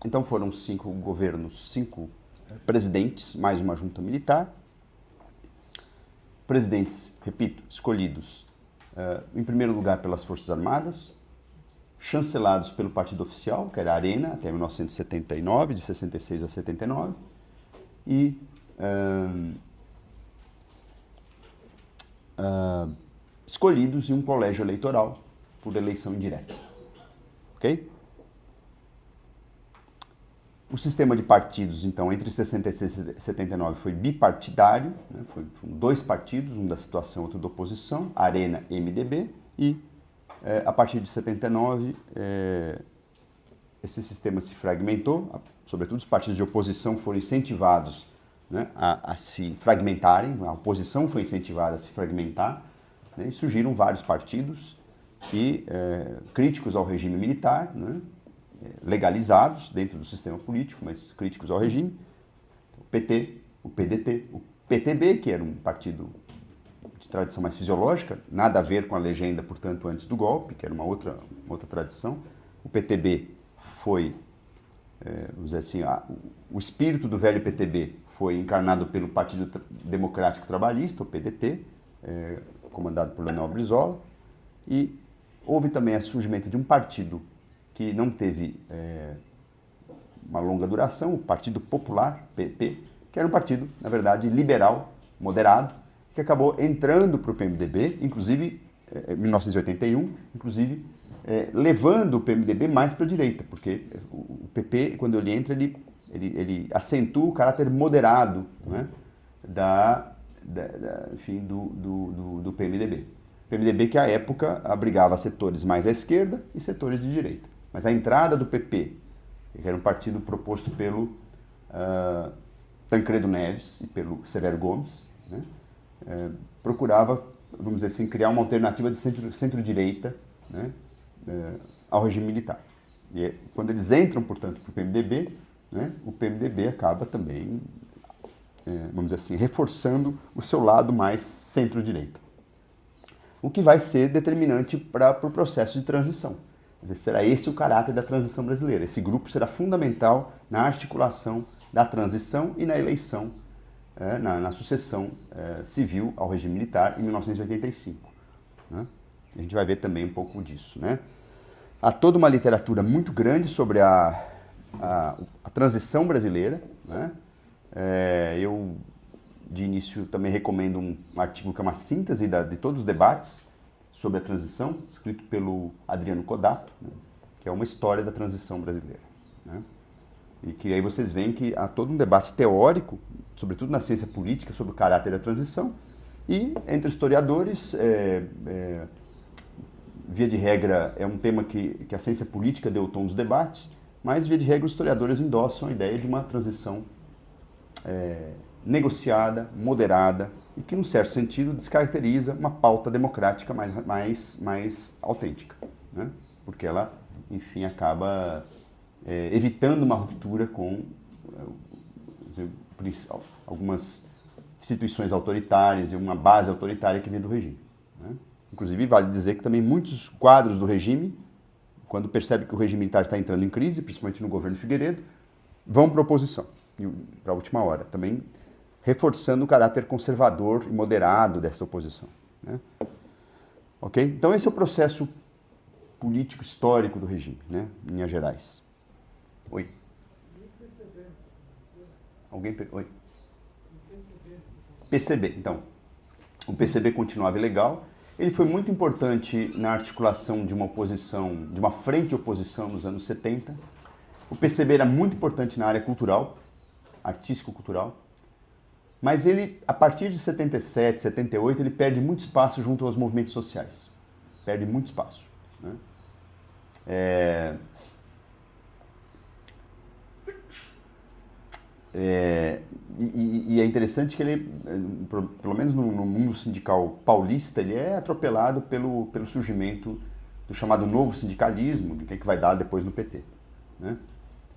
Então foram 5 governos, 5 presidentes, mais uma junta militar. Presidentes, repito, escolhidos em primeiro lugar pelas Forças Armadas, chancelados pelo partido oficial, que era a Arena, até 1979, de 66 a 79, e escolhidos em um colégio eleitoral por eleição indireta. Ok? O sistema de partidos, então, entre 66 e 79 foi bipartidário, né? Foram 2 partidos, um da situação, outro da oposição, Arena e MDB, e a partir de 79 esse sistema se fragmentou, sobretudo os partidos de oposição foram incentivados, né, a se fragmentarem, a oposição foi incentivada a se fragmentar, né, e surgiram vários partidos e críticos ao regime militar, né, legalizados dentro do sistema político, mas críticos ao regime, o PT, o PDT, o PTB, que era um partido de tradição mais fisiológica, nada a ver com a legenda, portanto, antes do golpe, que era uma outra tradição. O PTB foi, vamos dizer assim, o espírito do velho PTB foi encarnado pelo Partido Democrático Trabalhista, o PDT, comandado por Leonel Brizola, e houve também o surgimento de um partido que não teve uma longa duração, o Partido Popular, PP, que era um partido, na verdade, liberal, moderado, que acabou entrando para o PMDB, inclusive em 1981, inclusive levando o PMDB mais para a direita, porque o PP, quando ele entra, ele acentua o caráter moderado, né, enfim, do PMDB. O PMDB que, à época, abrigava setores mais à esquerda e setores de direita. Mas a entrada do PP, que era um partido proposto pelo Tancredo Neves e pelo Severo Gomes, né, procurava, vamos dizer assim, criar uma alternativa de centro-direita, né, ao regime militar. E quando eles entram, portanto, para o PMDB, né, o PMDB acaba também, vamos dizer assim, reforçando o seu lado mais centro-direita. O que vai ser determinante para o processo de transição. Quer dizer, será esse o caráter da transição brasileira. Esse grupo será fundamental na articulação da transição e na eleição, na sucessão civil ao regime militar em 1985. Né? A gente vai ver também um pouco disso. Né? Há toda uma literatura muito grande sobre a transição brasileira. Né? Eu, de início, também recomendo um artigo que é uma síntese de todos os debates sobre a transição, escrito pelo Adriano Codato, né, que é uma história da transição brasileira. Né? E que aí vocês veem que há todo um debate teórico, sobretudo na ciência política, sobre o caráter da transição, e entre historiadores, via de regra, é um tema que a ciência política deu o tom dos debates, mas via de regra os historiadores endossam a ideia de uma transição negociada, moderada, e que, num certo sentido, descaracteriza uma pauta democrática mais autêntica, né? Porque ela, enfim, acaba evitando uma ruptura com algumas instituições autoritárias e uma base autoritária que vem do regime. Né? Inclusive, vale dizer que também muitos quadros do regime, quando percebem que o regime militar está entrando em crise, principalmente no governo Figueiredo, vão para a oposição, para a última hora, também reforçando o caráter conservador e moderado dessa oposição. Né? Ok? Então esse é o processo político histórico do regime, né? Em linhas gerais. Oi? Alguém? Oi? PCB. Então, o PCB continuava ilegal. Ele foi muito importante na articulação de uma oposição, de uma frente de oposição nos anos 70. O PCB era muito importante na área cultural, artístico-cultural. Mas ele, a partir de 77, 78, ele perde muito espaço junto aos movimentos sociais. Perde muito espaço. Né? E é interessante que ele, pelo menos no mundo sindical paulista, ele é atropelado pelo surgimento do chamado novo sindicalismo, do que vai dar depois no PT. Né?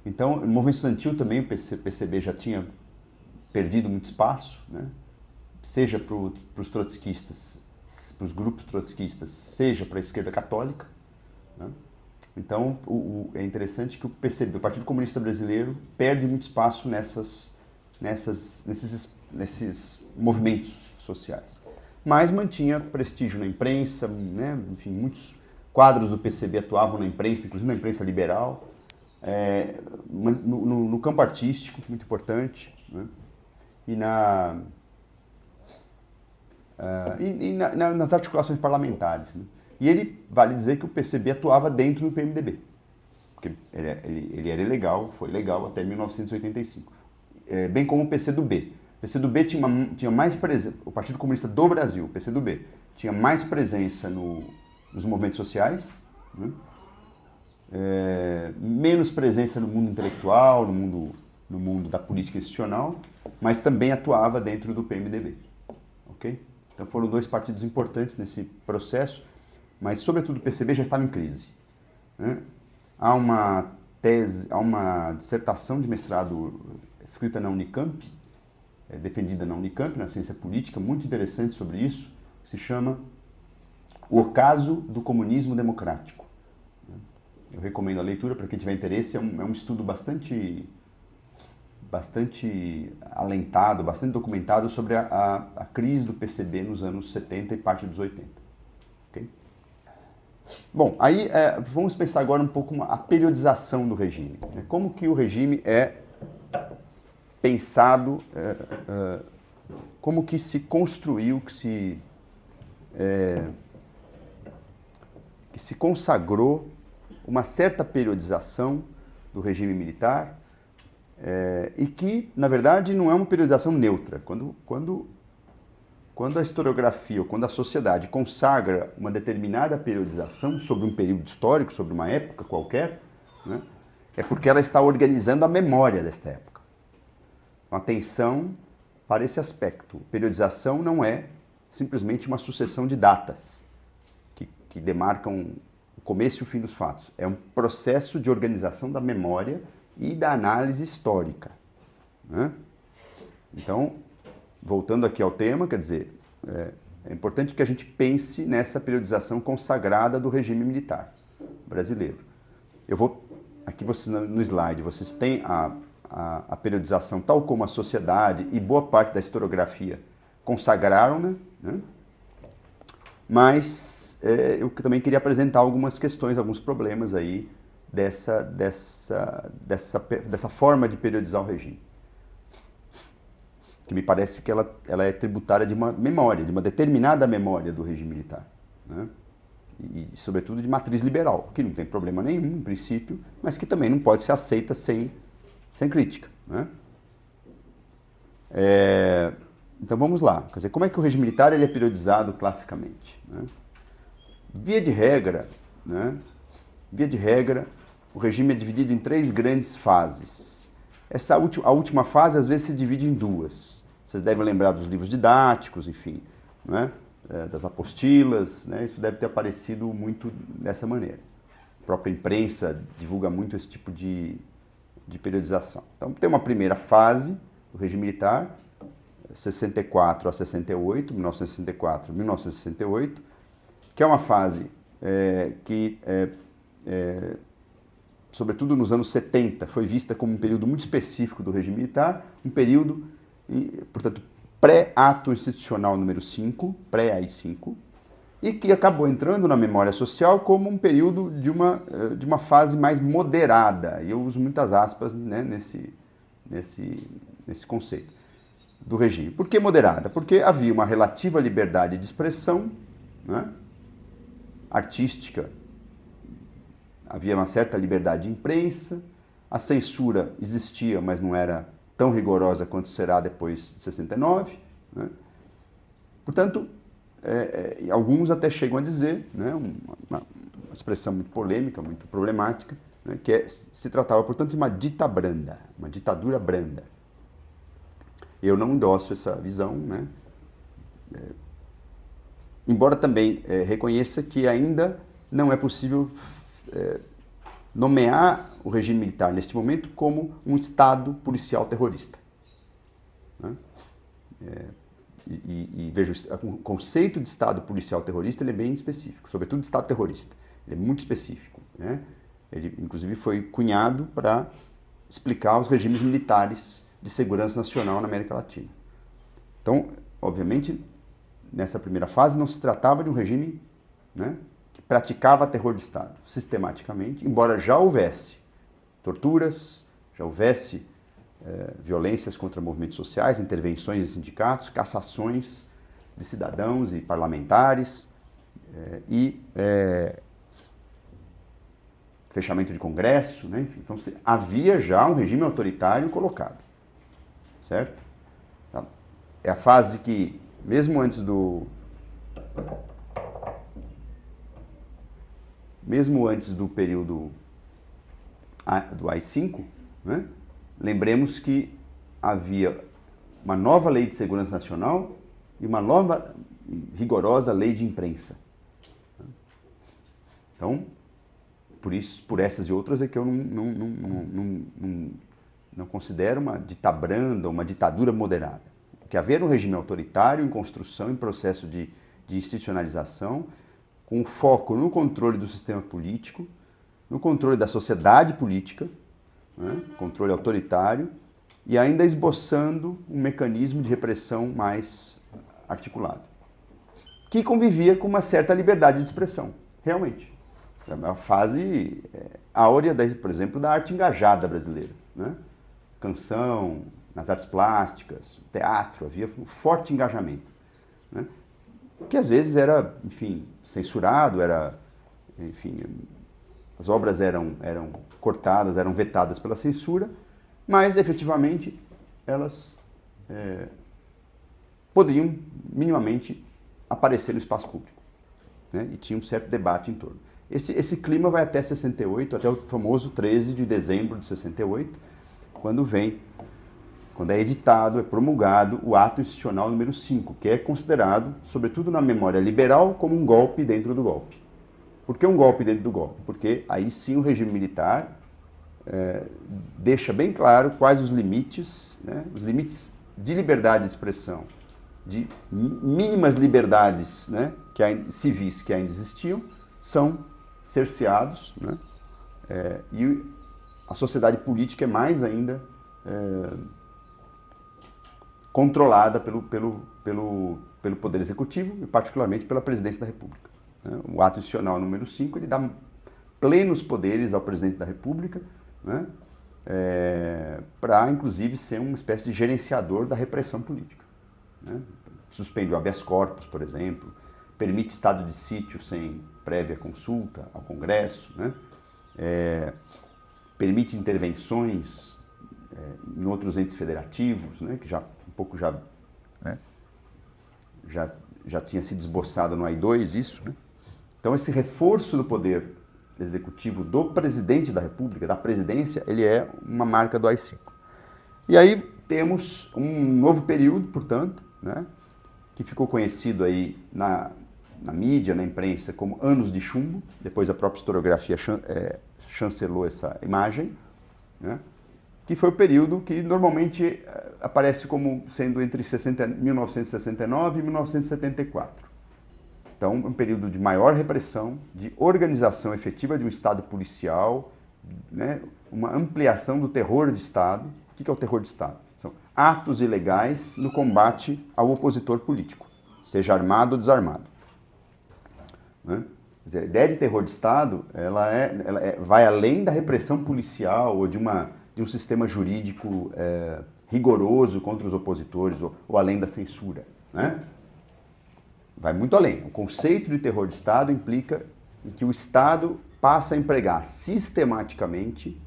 Então, no movimento estudantil também o PCB já tinha perdido muito espaço, né? Seja para os trotskistas, para os grupos trotskistas, seja para a esquerda católica. Né? Então, é interessante que o PCB, o Partido Comunista Brasileiro, perde muito espaço nesses movimentos sociais. Mas mantinha prestígio na imprensa, né? Enfim, muitos quadros do PCB atuavam na imprensa, inclusive na imprensa liberal, no campo artístico, muito importante, né? Nas articulações parlamentares, né? E ele, vale dizer que o PCB atuava dentro do PMDB, porque ele era ilegal, foi legal até 1985, bem como o PCdoB. O PCdoB tinha mais presença, o Partido Comunista do Brasil, o PCdoB, tinha mais presença nos movimentos sociais, né? Menos presença no mundo intelectual, no mundo da política institucional, mas também atuava dentro do PMDB. Ok? Então foram dois partidos importantes nesse processo, mas sobretudo o PCB já estava em crise, né? Há uma dissertação de mestrado escrita na Unicamp, defendida na Unicamp, na ciência política, muito interessante sobre isso, que se chama O Ocaso do Comunismo Democrático. Eu recomendo a leitura para quem tiver interesse, é um estudo bastante alentado, bastante documentado sobre a crise do PCB nos anos 70 e parte dos 80. Okay? Bom, aí vamos pensar agora um pouco a periodização do regime. Né? Como que o regime é pensado, como que se construiu, que se consagrou uma certa periodização do regime militar, e que, na verdade, não é uma periodização neutra. Quando a historiografia ou quando a sociedade consagra uma determinada periodização sobre um período histórico, sobre uma época qualquer, né, é porque ela está organizando a memória desta época. Atenção para esse aspecto. Periodização não é simplesmente uma sucessão de datas que demarcam o começo e o fim dos fatos. É um processo de organização da memória e da análise histórica, né? Então, voltando aqui ao tema, quer dizer, é importante que a gente pense nessa periodização consagrada do regime militar brasileiro. Aqui no slide, vocês têm a periodização tal como a sociedade e boa parte da historiografia consagraram, né? Mas eu também queria apresentar algumas questões, alguns problemas aí dessa forma de periodizar o regime, que me parece que ela é tributária de uma memória, de uma determinada memória do regime militar, né? E sobretudo de matriz liberal, que não tem problema nenhum, em princípio, mas que também não pode ser aceita sem crítica, né? Então vamos lá, quer dizer, como é que o regime militar ele é periodizado classicamente, né? Via de regra, o regime é dividido em 3 grandes fases. A última fase, às vezes, se divide em 2. Vocês devem lembrar dos livros didáticos, enfim, né? Das apostilas, né? Isso deve ter aparecido muito dessa maneira. A própria imprensa divulga muito esse tipo de periodização. Então, tem uma primeira fase do regime militar, 64 a 68, 1964 a 1968, que é uma fase sobretudo nos anos 70, foi vista como um período muito específico do regime militar, um período, portanto, pré-ato institucional número 5, pré-AI-5, e que acabou entrando na memória social como um período de uma fase mais moderada, e eu uso muitas aspas, né, nesse conceito do regime. Por que moderada? Porque havia uma relativa liberdade de expressão, né, artística, havia uma certa liberdade de imprensa, a censura existia, mas não era tão rigorosa quanto será depois de 69, né? Portanto, alguns até chegam a dizer, né, uma expressão muito polêmica, muito problemática, né, que se tratava, portanto, de uma uma ditadura branda. Eu não endosso essa visão, né? Embora também reconheça que ainda não é possível nomear o regime militar neste momento como um Estado policial terrorista, né? Veja, o conceito de Estado policial terrorista ele é bem específico, sobretudo de Estado terrorista. Ele é muito específico, né? Ele, inclusive, foi cunhado para explicar os regimes militares de segurança nacional na América Latina. Então, obviamente, nessa primeira fase não se tratava de um regime, né, que praticava terror de Estado sistematicamente, embora já houvesse torturas, já houvesse violências contra movimentos sociais, intervenções em sindicatos, cassações de cidadãos e parlamentares, fechamento de congresso, né? Enfim, então havia já um regime autoritário colocado, certo? É a fase que, mesmo antes do período do AI-5, né? Lembremos que havia uma nova lei de segurança nacional e uma nova rigorosa lei de imprensa. Então, por essas e outras é que eu não considero uma ditabranda, uma ditadura moderada. Que haver um regime autoritário em construção, em processo de institucionalização, com foco no controle do sistema político, no controle da sociedade política, né, controle autoritário, e ainda esboçando um mecanismo de repressão mais articulado, que convivia com uma certa liberdade de expressão, realmente. É uma fase áurea, por exemplo, da arte engajada brasileira, né? Canção, nas artes plásticas, teatro, havia um forte engajamento, né? Que às vezes era, enfim, censurado, as obras eram cortadas, eram vetadas pela censura, mas efetivamente elas poderiam minimamente aparecer no espaço público, né? E tinha um certo debate em torno. Esse clima vai até 68, até o famoso 13 de dezembro de 68, quando é editado, é promulgado o Ato Institucional número 5, que é considerado, sobretudo na memória liberal, como um golpe dentro do golpe. Por que um golpe dentro do golpe? Porque aí sim o regime militar deixa bem claro quais os limites, né, os limites de liberdade de expressão, de mínimas liberdades, né, civis que ainda existiam, são cerceados, né, e a sociedade política é mais ainda controlada pelo Poder Executivo e particularmente pela Presidência da República, né. O Ato Institucional número 5, ele dá plenos poderes ao Presidente da República, né, para inclusive ser uma espécie de gerenciador da repressão política, né. Suspende o habeas corpus, por exemplo, permite estado de sítio sem prévia consulta ao Congresso, né? Permite intervenções em outros entes federativos, né? Que já tinha sido esboçado no AI-2 isso, né? Então esse reforço do poder executivo do presidente da República, da presidência, ele é uma marca do AI-5. E aí temos um novo período, portanto, né? Que ficou conhecido aí na mídia, na imprensa, como anos de chumbo. Depois a própria historiografia chancelou essa imagem, né? Que foi o período que normalmente aparece como sendo entre 1969 e 1974. Então, um período de maior repressão, de organização efetiva de um Estado policial, né? Uma ampliação do terror de Estado. O que é o terror de Estado? São atos ilegais no combate ao opositor político, seja armado ou desarmado, né? Quer dizer, a ideia de terror de Estado, vai além da repressão policial ou de um sistema jurídico rigoroso contra os opositores ou além da censura, né? Vai muito além. O conceito de terror de Estado implica que o Estado passa a empregar sistematicamente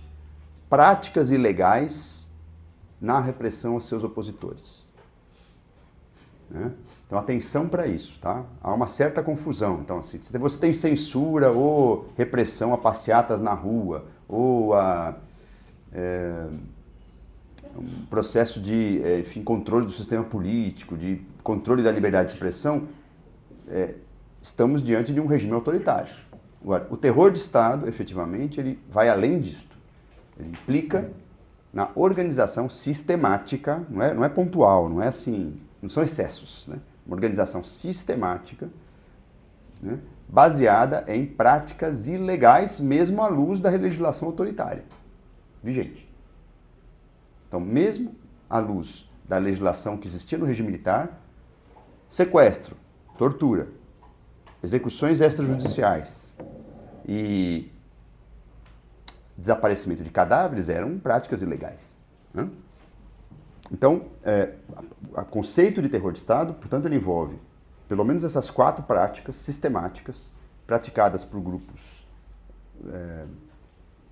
práticas ilegais na repressão aos seus opositores, né? Então, atenção para isso, tá? Há uma certa confusão. Então, assim, se você tem censura ou repressão a passeatas na rua, ou um processo de controle do sistema político, de controle da liberdade de expressão, estamos diante de um regime autoritário. Agora, o terror de Estado, efetivamente, ele vai além disto. Ele implica na organização sistemática, não é pontual, não é assim, não são excessos, né? Uma organização sistemática, né, baseada em práticas ilegais, mesmo à luz da legislação autoritária vigente. Então, mesmo à luz da legislação que existia no regime militar, sequestro, tortura, execuções extrajudiciais e desaparecimento de cadáveres eram práticas ilegais, né? Então, o conceito de terror de Estado, portanto, ele envolve pelo menos essas 4 práticas sistemáticas praticadas por grupos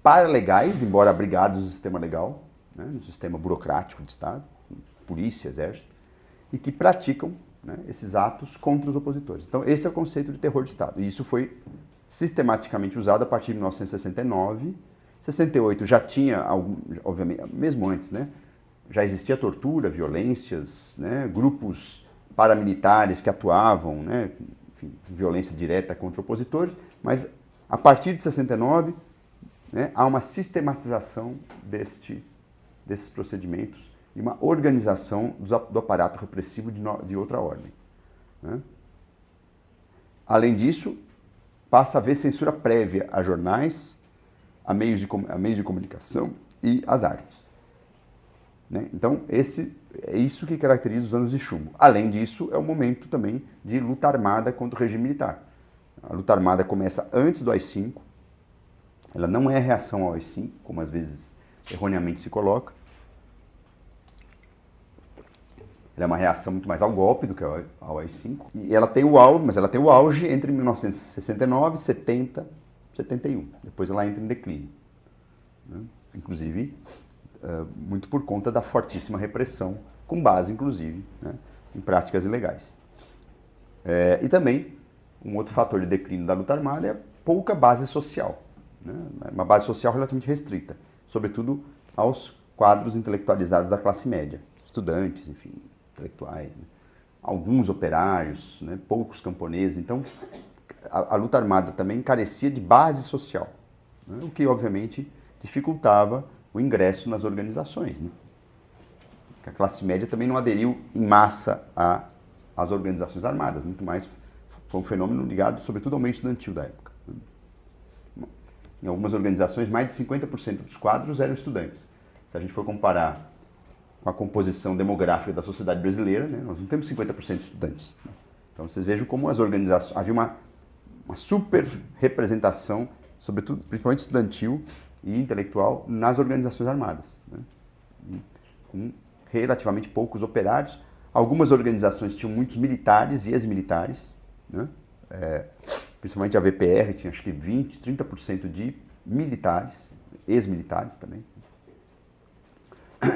paralegais, embora abrigados no sistema legal, né, no sistema burocrático de Estado, polícia, exército, e que praticam, né, esses atos contra os opositores. Então, esse é o conceito de terror de Estado. E isso foi sistematicamente usado a partir de 1969. 68 já tinha, obviamente, mesmo antes, né, já existia tortura, violências, né, grupos paramilitares que atuavam, né, enfim, violência direta contra opositores, mas a partir de 69, né, há uma sistematização desses procedimentos e uma organização do aparato repressivo de outra ordem, né? Além disso, passa a haver censura prévia a jornais, a meios de comunicação e às artes, né? Então, é isso que caracteriza os anos de chumbo. Além disso, é um momento também de luta armada contra o regime militar. A luta armada começa antes do AI-5, ela não é reação ao AI-5, como às vezes erroneamente se coloca. Ela é uma reação muito mais ao golpe do que ao AI-5. E ela tem o auge, mas ela tem o auge entre 1969, 70, 71. Depois ela entra em declínio, né? Inclusive, muito por conta da fortíssima repressão, com base, inclusive, né, em práticas ilegais. E também, um outro fator de declínio da luta armada é a pouca base social, né? Uma base social relativamente restrita, sobretudo aos quadros intelectualizados da classe média, estudantes, enfim, intelectuais, né? Alguns operários, né? Poucos camponeses. Então, a luta armada também carecia de base social, né? O que, obviamente, dificultava o ingresso nas organizações, né? A classe média também não aderiu em massa às organizações armadas, muito mais foi um fenômeno ligado, sobretudo, ao meio estudantil da época. Em algumas organizações, mais de 50% dos quadros eram estudantes. Se a gente for comparar com a composição demográfica da sociedade brasileira, né, nós não temos 50% de estudantes. Então, vocês vejam como as organizações... Havia uma super representação, sobretudo, principalmente estudantil e intelectual, nas organizações armadas, né, com relativamente poucos operários. Algumas organizações tinham muitos militares e ex-militares, né, principalmente a VPR tinha acho que 20%, 30% de militares, ex-militares também.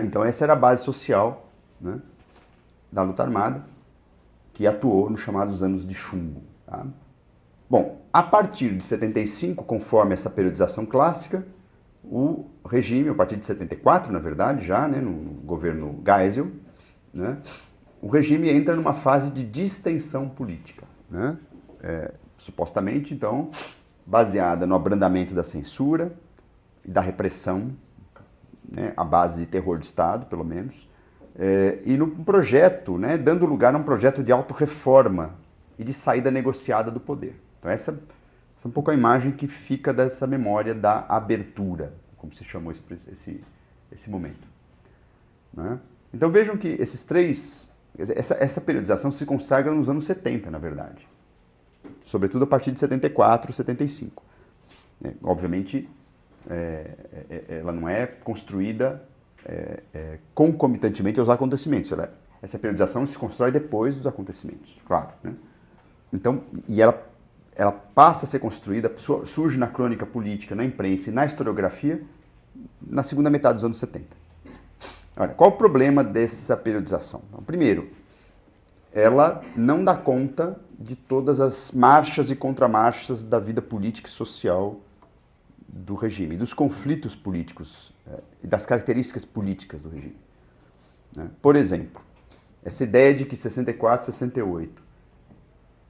Então essa era a base social, né, da luta armada, que atuou nos chamados anos de chumbo. Tá? Bom, a partir de 75, conforme essa periodização clássica, o regime, a partir de 74, na verdade, já, né, no governo Geisel, né, o regime entra numa fase de distensão política, né, supostamente, então, baseada no abrandamento da censura e da repressão, né, à base de terror de Estado, pelo menos, e no projeto, né, dando lugar a um projeto de autorreforma e de saída negociada do poder. Então essa é um pouco a imagem que fica dessa memória da abertura, como se chamou esse momento, né? Então vejam que essa periodização se consagra nos anos 70, na verdade, sobretudo a partir de 74, 75. Obviamente, ela não é construída concomitantemente aos acontecimentos. Essa periodização se constrói depois dos acontecimentos, claro, né? Então, e ela passa a ser construída, surge na crônica política, na imprensa e na historiografia na segunda metade dos anos 70. Olha, qual o problema dessa periodização? Então, primeiro, ela não dá conta de todas as marchas e contramarchas da vida política e social do regime, dos conflitos políticos e das características políticas do regime, né? Por exemplo, essa ideia de que 64, 68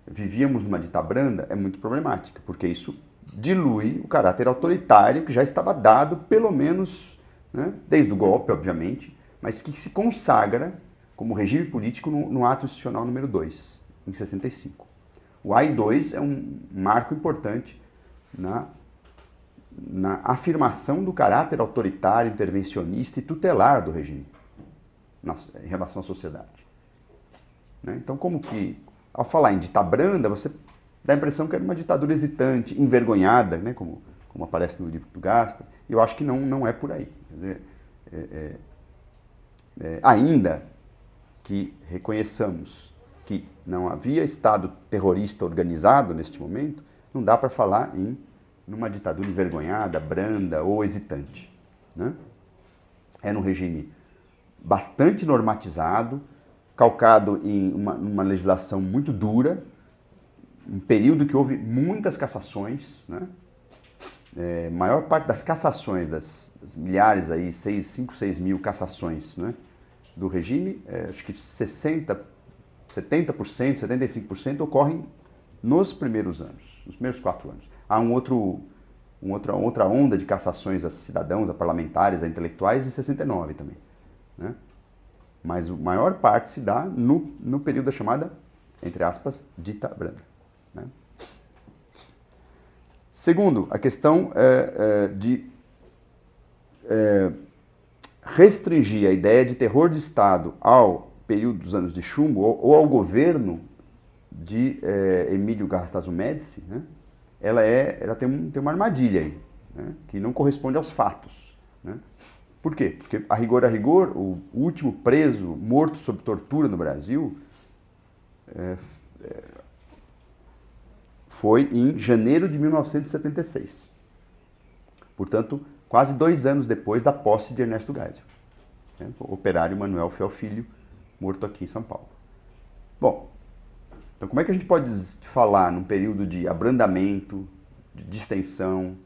vivíamos numa ditabranda é muito problemática, porque isso dilui o caráter autoritário que já estava dado, pelo menos, né, desde o golpe, obviamente, mas que se consagra como regime político no ato institucional número 2, em 65. O AI-2 é um marco importante na afirmação do caráter autoritário, intervencionista e tutelar do regime em relação à sociedade. Né? Então, como que, ao falar em ditadura branda, você dá a impressão que era uma ditadura hesitante, envergonhada, né? como aparece no livro do Gaspar, e eu acho que não é por aí. Quer dizer, ainda que reconheçamos que não havia Estado terrorista organizado neste momento, não dá para falar numa ditadura envergonhada, branda ou hesitante. Né? Era um regime bastante normatizado, calcado em uma legislação muito dura, um período que houve muitas cassações, né? Maior parte das cassações, das milhares, aí, 5, 6 mil cassações, né, do regime, acho que 70%, 75% ocorrem nos primeiros anos, nos primeiros 4 anos. Há outra onda de cassações a cidadãos, a parlamentares, a intelectuais em 69 também. Né? Mas a maior parte se dá no período da chamada, entre aspas, ditadura branda. Né? Segundo, a questão de restringir a ideia de terror de Estado ao período dos anos de chumbo ou ao governo de Emílio Garrastazu Médici, né? Ela tem uma armadilha aí, né? Que não corresponde aos fatos. Né? Por quê? Porque, a rigor, o último preso morto sob tortura no Brasil foi em janeiro de 1976. Portanto, quase 2 anos depois da posse de Ernesto Geisel, né? O operário Manuel Fiel Filho, morto aqui em São Paulo. Bom, então como é que a gente pode falar num período de abrandamento, de distensão,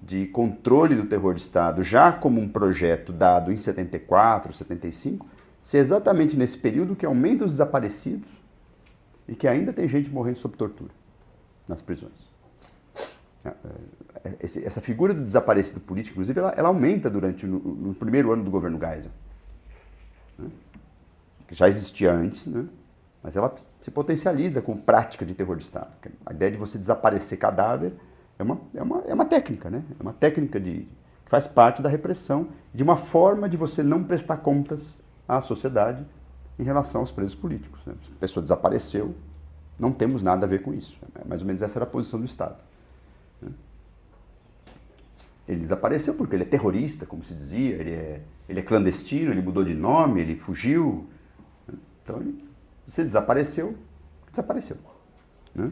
de controle do terror de Estado, já como um projeto dado em 74, 75, se é exatamente nesse período que aumenta os desaparecidos e que ainda tem gente morrendo sob tortura nas prisões? Essa figura do desaparecido político, inclusive, ela aumenta no primeiro ano do governo Geisel. Né? Que já existia antes, né? Mas ela se potencializa com prática de terror de Estado. A ideia de você desaparecer cadáver é uma técnica, né? É uma técnica que faz parte da repressão, de uma forma de você não prestar contas à sociedade em relação aos presos políticos. Né? Se a pessoa desapareceu, não temos nada a ver com isso. Mais ou menos essa era a posição do Estado. Né? Ele desapareceu porque ele é terrorista, como se dizia, ele é clandestino, ele mudou de nome, ele fugiu. Então, se desapareceu, desapareceu. Né?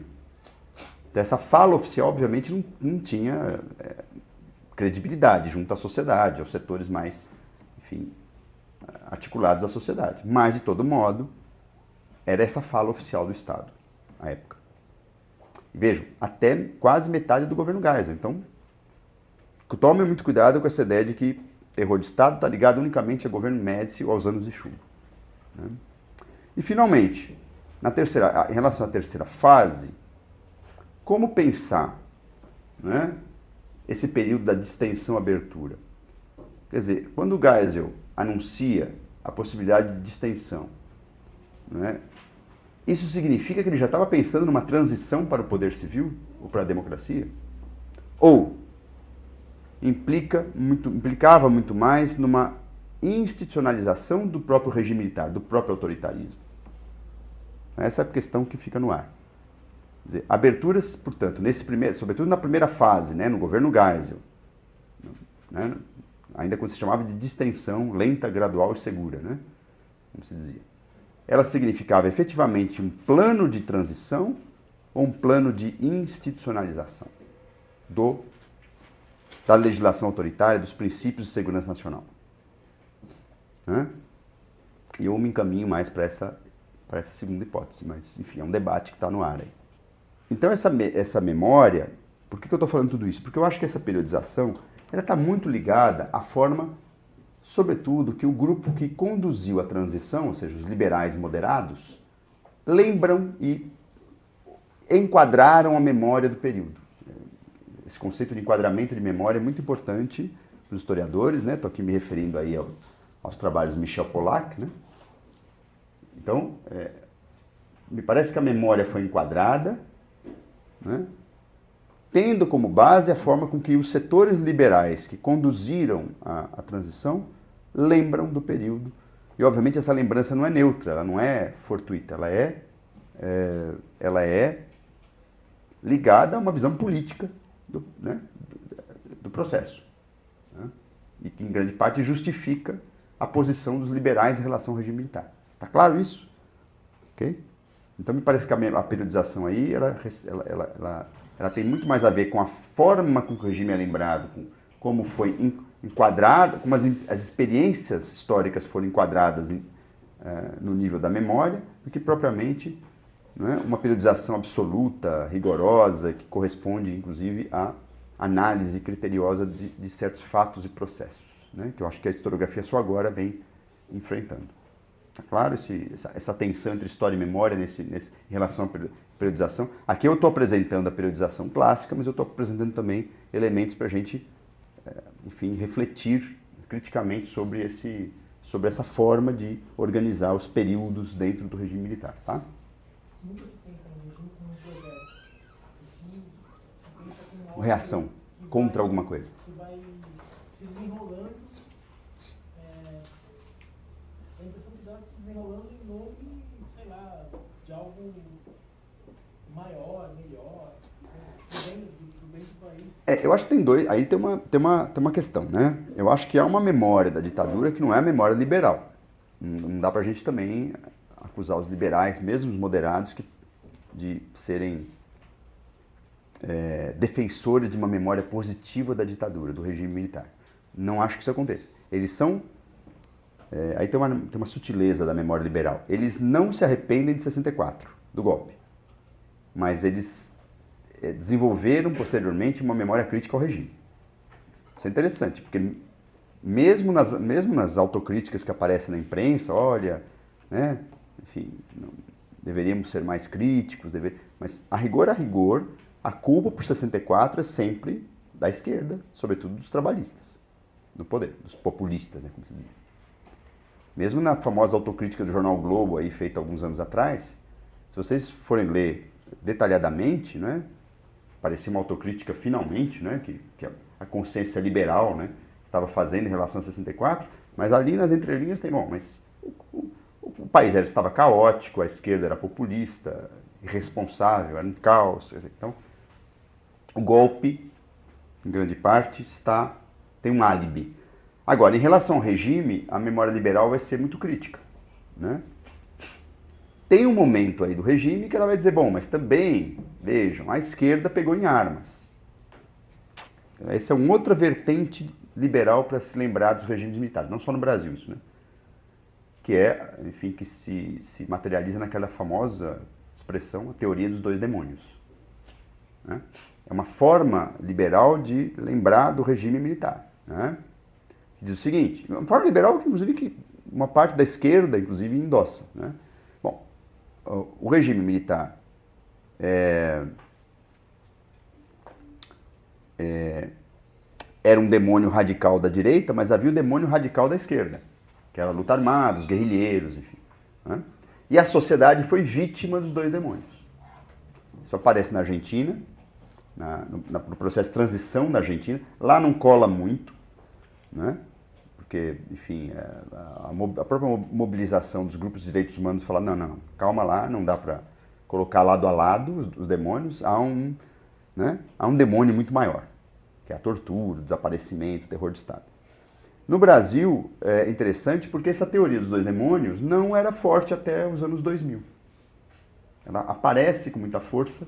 Então, essa fala oficial, obviamente, não tinha credibilidade junto à sociedade, aos setores mais, enfim, articulados da sociedade. Mas, de todo modo, era essa fala oficial do Estado, à época. E vejam, até quase metade do governo Geisel. Então, tome muito cuidado com essa ideia de que terror de Estado está ligado unicamente ao governo Médici ou aos anos de chumbo. Né? E, finalmente, em relação à terceira fase, como pensar, né, esse período da distensão-abertura? Quer dizer, quando o Geisel anuncia a possibilidade de distensão, né, isso significa que ele já estava pensando numa transição para o poder civil ou para a democracia? Ou implicava muito mais numa institucionalização do próprio regime militar, do próprio autoritarismo? Essa é a questão que fica no ar. Quer dizer, aberturas, portanto, sobretudo na primeira fase, né, no governo Geisel, né, ainda quando se chamava de distensão lenta, gradual e segura, né, como se dizia. Ela significava efetivamente um plano de transição ou um plano de institucionalização da legislação autoritária, dos princípios de segurança nacional? Né? E eu me encaminho mais para essa segunda hipótese, mas, enfim, é um debate que está no ar aí. Então, essa memória, por que eu estou falando tudo isso? Porque eu acho que essa periodização está muito ligada à forma, sobretudo, que o grupo que conduziu a transição, ou seja, os liberais moderados, lembram e enquadraram a memória do período. Esse conceito de enquadramento de memória é muito importante para os historiadores, né? Estou aqui me referindo aí aos trabalhos de Michel Pollack, né? Então, me parece que a memória foi enquadrada né, tendo como base a forma com que os setores liberais que conduziram a transição lembram do período. E, obviamente, essa lembrança não é neutra, ela não é fortuita, ela é ligada a uma visão política do processo, né, e que, em grande parte, justifica a posição dos liberais em relação ao regime militar. Está claro isso? Okay? Então, me parece que a periodização aí, ela tem muito mais a ver com a forma com que o regime é lembrado, com como foi enquadrado, como as experiências históricas foram enquadradas no nível da memória, do que propriamente, né, uma periodização absoluta, rigorosa, que corresponde, inclusive, à análise criteriosa de certos fatos e processos, né, que eu acho que a historiografia só agora vem enfrentando. Tá claro essa tensão entre história e memória em relação à periodização? Aqui eu estou apresentando a periodização clássica, mas eu estou apresentando também elementos para a gente, enfim, refletir criticamente sobre essa forma de organizar os períodos dentro do regime militar, tá? Nunca se pensa no regime como um projeto. Se pensa como uma Reação contra alguma coisa. Que vai se desenrolando. A impressão que dá se desenrolando em nome, sei lá, de algo maior, melhor, do bem do país. Eu acho que tem dois. Aí tem uma questão, né? Eu acho que há uma memória da ditadura que não é a memória liberal. Não dá pra gente também acusar os liberais, mesmo os moderados, de serem defensores de uma memória positiva da ditadura, do regime militar. Não acho que isso aconteça. Eles são... aí tem uma sutileza da memória liberal. Eles não se arrependem de 64, do golpe. Mas eles desenvolveram posteriormente uma memória crítica ao regime. Isso é interessante, porque mesmo nas autocríticas que aparecem na imprensa, olha, né, enfim, deveríamos ser mais críticos, mas a rigor, a culpa por 64 é sempre da esquerda, sobretudo dos trabalhistas, do poder, dos populistas, né, como se diz. Mesmo na famosa autocrítica do jornal Globo, aí, feita alguns anos atrás, se vocês forem ler detalhadamente, né, parecia uma autocrítica finalmente, né, que a consciência liberal, né, estava fazendo em relação a 64, mas ali nas entrelinhas tem, mas o país estava caótico, a esquerda era populista, irresponsável, era um caos. Então, o golpe, em grande parte, tem um álibi. Agora, em relação ao regime, a memória liberal vai ser muito crítica, né? Tem um momento aí do regime que ela vai dizer, mas também, vejam, a esquerda pegou em armas. Essa é uma outra vertente liberal para se lembrar dos regimes militares, não só no Brasil isso, né? Que enfim, que se materializa naquela famosa expressão, a teoria dos dois demônios, né? É uma forma liberal de lembrar do regime militar, né? Diz o seguinte, uma forma liberal que, inclusive, que uma parte da esquerda, inclusive, endossa, né? Bom, o regime militar era um demônio radical da direita, mas havia o demônio radical da esquerda, que era a luta armada, os guerrilheiros, enfim, né? E a sociedade foi vítima dos dois demônios. Isso aparece na Argentina, no processo de transição na Argentina. Lá não cola muito, né? Porque, enfim, a própria mobilização dos grupos de direitos humanos fala, não, calma lá, não dá para colocar lado a lado os demônios, há um demônio muito maior, que é a tortura, o desaparecimento, o terror de Estado. No Brasil, é interessante porque essa teoria dos dois demônios não era forte até os anos 2000. Ela aparece com muita força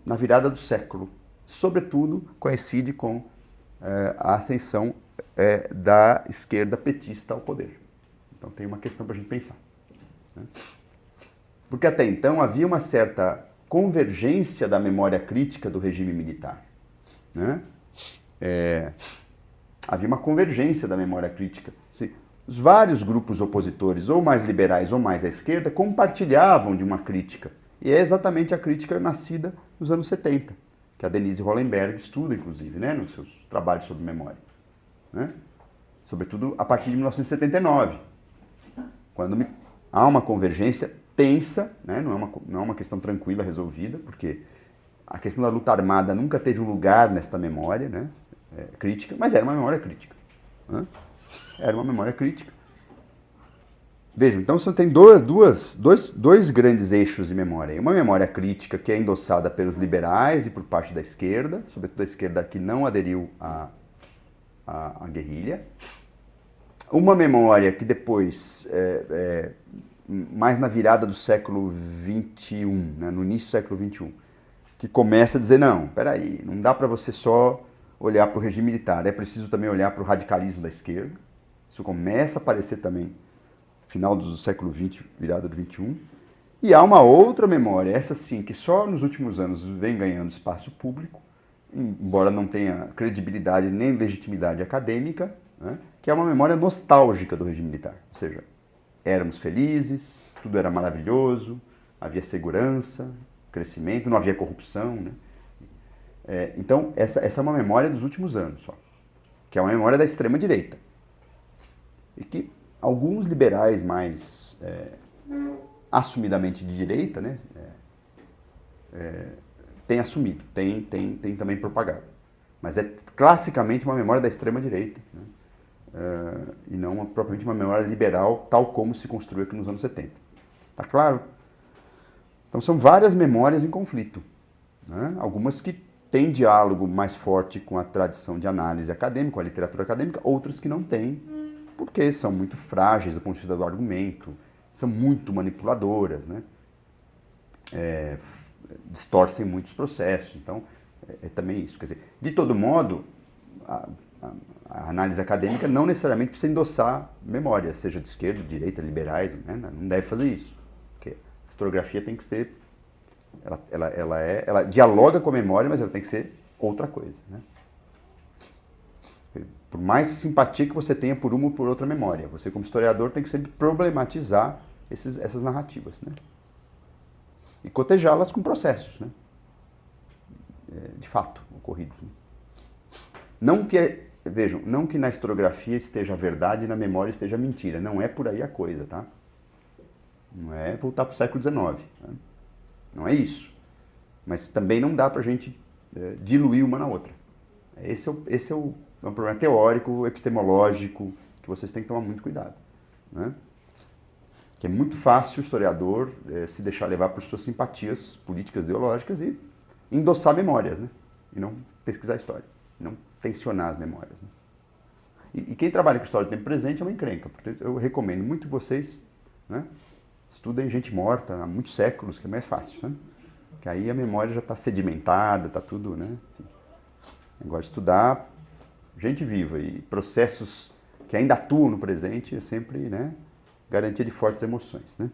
na virada do século. Sobretudo, coincide com a ascensão da esquerda petista ao poder. Então tem uma questão para a gente pensar, né? Porque até então havia uma certa convergência da memória crítica do regime militar, né? Havia uma convergência da memória crítica. Os vários grupos opositores, ou mais liberais ou mais à esquerda, compartilhavam de uma crítica. E é exatamente a crítica nascida nos anos 70, que a Denise Hollenberg estuda, inclusive, né, nos seus trabalhos sobre memória, né? Sobretudo a partir de 1979, quando há uma convergência tensa, né? Não é uma questão tranquila, resolvida, porque a questão da luta armada nunca teve um lugar nesta memória, né? Crítica, mas era uma memória crítica. Né? Era uma memória crítica. Vejam, então você tem dois grandes eixos de memória. Uma memória crítica que é endossada pelos liberais e por parte da esquerda, sobretudo a esquerda que não aderiu à guerrilha. Uma memória que depois, mais na virada do século XXI, né, no início do século XXI, que começa a dizer, não, peraí, não dá para você só olhar para o regime militar, é preciso também olhar para o radicalismo da esquerda. Isso começa a aparecer também final do século XX, virada do XXI. E há uma outra memória, essa sim, que só nos últimos anos vem ganhando espaço público, embora não tenha credibilidade nem legitimidade acadêmica, né, que é uma memória nostálgica do regime militar. Ou seja, éramos felizes, tudo era maravilhoso, havia segurança, crescimento, não havia corrupção. Né? Então, essa é uma memória dos últimos anos, só, que é uma memória da extrema-direita. E que alguns liberais mais assumidamente de direita, né, têm assumido, têm também propagado. Mas é classicamente uma memória da extrema-direita, né, e não propriamente uma memória liberal, tal como se construiu aqui nos anos 70. Tá claro? Então são várias memórias em conflito. Né, algumas que têm diálogo mais forte com a tradição de análise acadêmica, com a literatura acadêmica, outras que não têm, porque são muito frágeis do ponto de vista do argumento, são muito manipuladoras, né? Distorcem muitos processos. Então, é também isso. Quer dizer, de todo modo, a análise acadêmica não necessariamente precisa endossar memórias, seja de esquerda, de direita, liberais, né? Não deve fazer isso. Porque a historiografia tem que ser... Ela dialoga com a memória, mas ela tem que ser outra coisa, né? Por mais simpatia que você tenha por uma ou por outra memória, você como historiador tem que sempre problematizar essas narrativas, né? E cotejá-las com processos, né? De fato, ocorridos. Né? Vejam, não que na historiografia esteja a verdade e na memória esteja a mentira, não é por aí a coisa, tá? Não é voltar para o século XIX, né? Não é isso. Mas também não dá para a gente diluir uma na outra. Esse é um problema teórico, epistemológico, que vocês têm que tomar muito cuidado. Né? Que é muito fácil o historiador se deixar levar por suas simpatias políticas, ideológicas e endossar memórias, né? E não pesquisar a história, não tensionar as memórias. Né? E quem trabalha com história do tempo presente é uma encrenca. Portanto, eu recomendo muito que vocês, né, estudem gente morta há muitos séculos, que é mais fácil. Né? Que aí a memória já está sedimentada, está tudo... Né? Agora, estudar gente viva e processos que ainda atuam no presente é sempre, né, garantia de fortes emoções. Né?